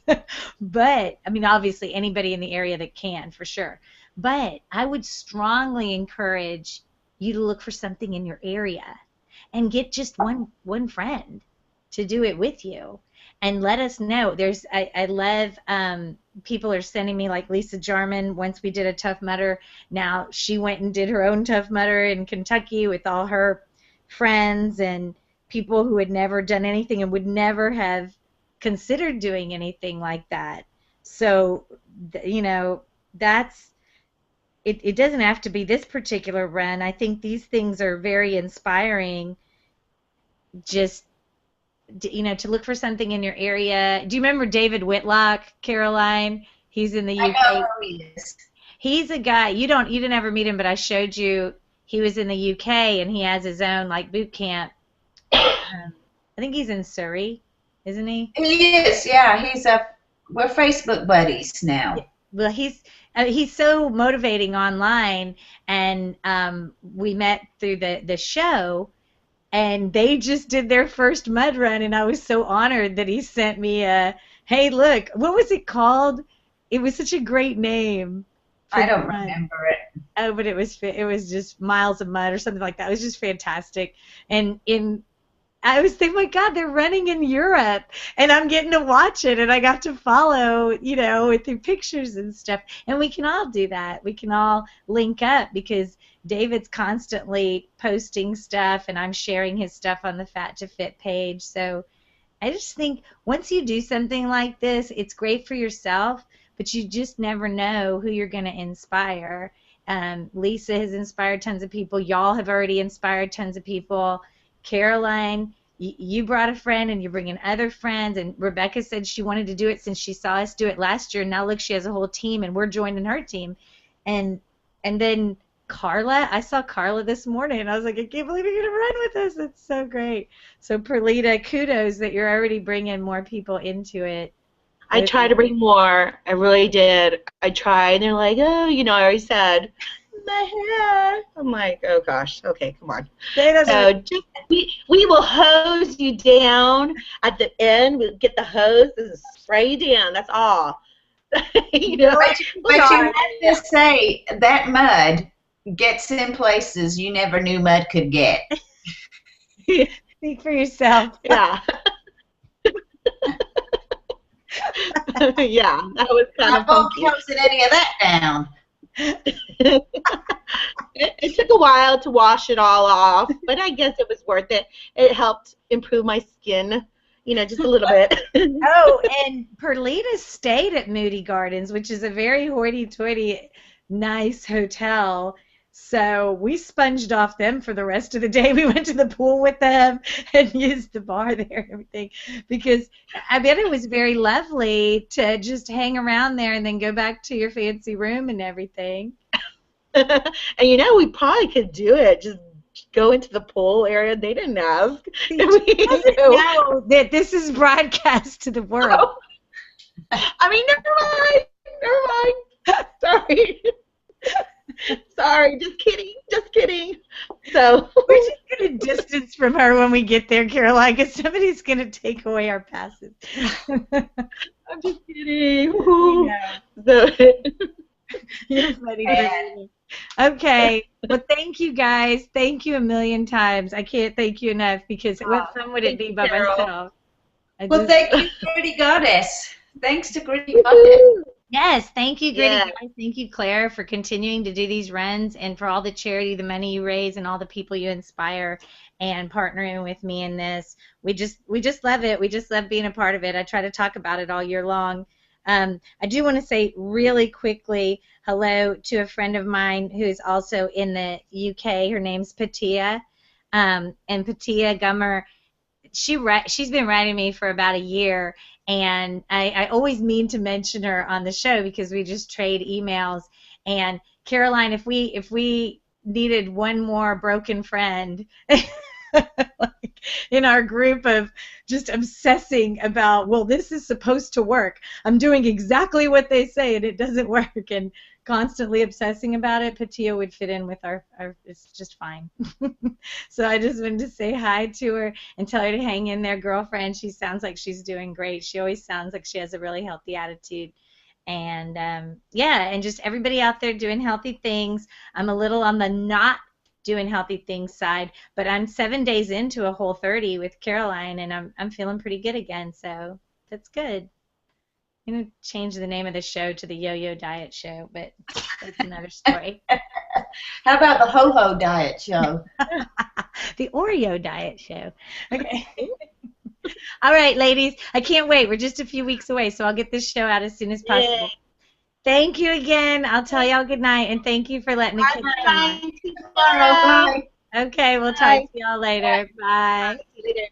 Speaker 2: But, obviously anybody in the area that can, for sure. But I would strongly encourage you to look for something in your area and get just one friend to do it with you, and let us know. I love people are sending me, like Lisa Jarman. Once we did a Tough Mudder. Now she went and did her own Tough Mudder in Kentucky with all her friends and people who had never done anything and would never have considered doing anything like that. So that's it doesn't have to be this particular run. I think these things are very inspiring. Just, to look for something in your area. Do you remember David Whitlock, Caroline? He's in the UK.
Speaker 4: I know who he is.
Speaker 2: He's a guy, you didn't ever meet him, but I showed you. He was in the UK, and he has his own boot camp. I think he's in Surrey, isn't he?
Speaker 4: He is, yeah. We're Facebook buddies now.
Speaker 2: Well, he's so motivating online, and we met through the show, and they just did their first mud run, and I was so honored that he sent me hey, look, what was it called? It was such a great name.
Speaker 4: I don't remember it.
Speaker 2: Oh, but it was just Miles of Mud or something like that. It was just fantastic. And I was thinking, my God, they're running in Europe, and I'm getting to watch it, and I got to follow, with their pictures and stuff. And we can all do that. We can all link up, because David's constantly posting stuff, and I'm sharing his stuff on the Fat2Fit page. So I just think once you do something like this, it's great for yourself, but you just never know who you're going to inspire. Lisa has inspired tons of people. Y'all have already inspired tons of people. Caroline, you brought a friend, and you're bringing other friends, and Rebecca said she wanted to do it since she saw us do it last year, and now look, she has a whole team, and we're joining her team. And then Carla, I saw Carla this morning, and I was like, I can't believe you're going to run with us. That's so great. So Perlita, kudos that you're already bringing more people into it.
Speaker 3: I tried to bring more. I really did. I tried, and they're like, oh, I already said my hair. I'm like, oh gosh, okay, come on. So just we will hose you down at the end. We'll get the hose and spray you down. That's all.
Speaker 4: But you have to say that mud gets in places you never knew mud could get.
Speaker 2: Speak for yourself.
Speaker 3: Yeah. Yeah, that was kind of funky.
Speaker 4: I won't any of that down.
Speaker 3: It took a while to wash it all off, but I guess it was worth it. It helped improve my skin, just a little bit.
Speaker 2: Oh, and Perlita stayed at Moody Gardens, which is a very hoity-toity, nice hotel. So we sponged off them for the rest of the day. We went to the pool with them and used the bar there and everything, because I bet it was very lovely to just hang around there and then go back to your fancy room and everything.
Speaker 3: And we probably could do it. Just go into the pool area. They didn't ask.
Speaker 2: He doesn't know that this is broadcast to the world.
Speaker 3: Oh. Never mind. Sorry. Sorry, just kidding. So
Speaker 2: we're just going to distance from her when we get there, Caroline, because somebody's going to take away our passes.
Speaker 3: I'm just kidding.
Speaker 2: So, You're funny. Okay. Well, thank you guys. Thank you a million times. I can't thank you enough because what fun would it be by myself?
Speaker 4: Well, thank you, Gritty Goddess. Thanks to Gritty Goddess.
Speaker 2: Yes, thank you, Gritty guys. Thank you, Claire, for continuing to do these runs and for all the charity, the money you raise, and all the people you inspire and partnering with me in this. We just love it. We just love being a part of it. I try to talk about it all year long. I do want to say really quickly hello to a friend of mine who's also in the UK. Her name's Patia, and Patia Gummer. She's been writing me for about a year, and I always mean to mention her on the show because we just trade emails. And Caroline, if we needed one more broken friend like in our group of just obsessing about, well, this is supposed to work. I'm doing exactly what they say and it doesn't work, and constantly obsessing about it, Patia would fit in with our it's just fine. So I just wanted to say hi to her and tell her to hang in there, girlfriend. She sounds like she's doing great. She always sounds like she has a really healthy attitude. And yeah, and just everybody out there doing healthy things. I'm a little on the not doing healthy things side, but I'm 7 days into a Whole30 with Caroline, and I'm feeling pretty good again, so that's good. I'm going to change the name of the show to the Yo-Yo Diet Show, but that's another story.
Speaker 4: How about the Ho-Ho Diet Show?
Speaker 2: The Oreo Diet Show. Okay. All right, ladies. I can't wait. We're just a few weeks away, so I'll get this show out as soon as possible. Yay. Thank you again. I'll tell y'all good night, and thank you for letting the kids come on.
Speaker 4: Bye.
Speaker 2: Okay, we'll talk to y'all later. Bye.
Speaker 3: See you later.